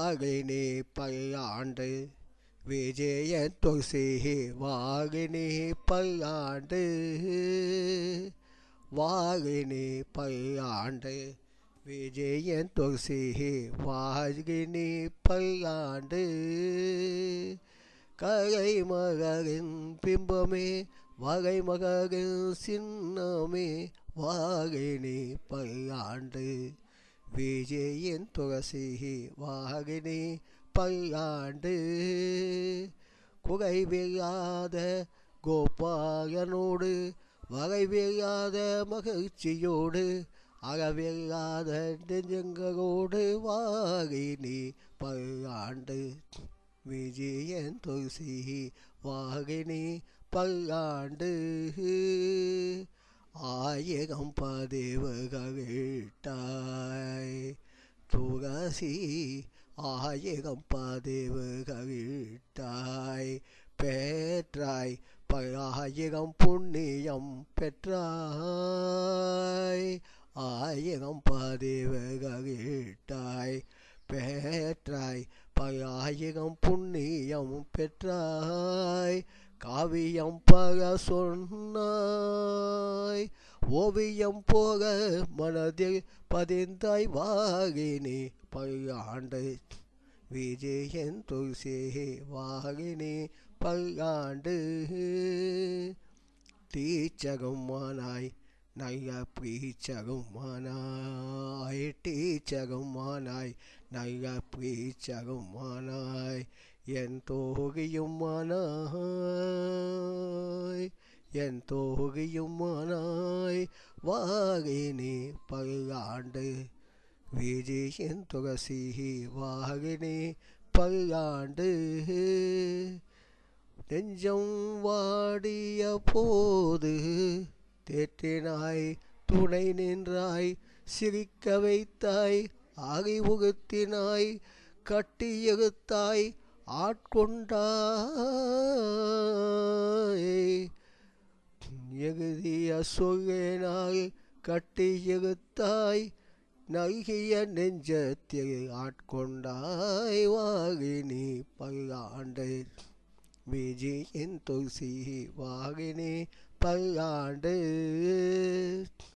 வாகினி பல்லாண்டு விஜயன் துளசி வாகினி பல்லாண்டு வாகினி பல்லாண்டு விஜயன் துளசி வாகினி பல்லாண்டு கலை மகளின் பிம்பமே வகை மகளின் சின்னமே வாகினி பல்லாண்டு விஜயன் துளசி வாகினி பல்லாண்டு குறைவில்லாத கோபாலனோடு வகைவில்லாத மகிழ்ச்சியோடு அறவில்லாத நெஞ்சங்களோடு வாகினி பல்லாண்டு விஜயன் துளசி வாகினி பல்லாண்டு ஆயிரம் பதிவுகளிட்டாய் துளசி ஆயிரம் பதிவுகளிட்டாய் பெற்றாய் பல்லாயிரம் புண்ணியம் பெற்றாய் ஆயிரம் பதிவுகளிட்டாய் பெற்றாய் பல்லாயிரம் புண்ணியம் பெற்றாய் காவியம் பல சொன்னாய் ஓவியம் போக மனதில் பதிந்தாய் வாகினி பல்லாண்டு விஜயன் துளசி வாகினி பல்லாண்டு டீச்சகமானாய் நல்ல பிரீச்சகமானாய் டீச்சகமானாய் நல்ல பிரீச்சகமானாய் என் தோகையுமானாய் என் தோகையுமானாய் வாகினி பல்லாண்டு விஜயன் துளசி வாகினி பல்லாண்டு நெஞ்சம் வாடிய போது தேற்றினாய் துணை நின்றாய் சிரிக்க வைத்தாய் அறிவுறுத்தினாய் கட்டி எழுத்தாய் ஆட்கொண்டாய் எழுதிய சொல்லினால் கட்டி எழுத்தாய் நல்கிய நெஞ்சத்தில் ஆட்கொண்டாய் வாகினி பல்லாண்டு விஜயன் துளசி வாகினி பல்லாண்டு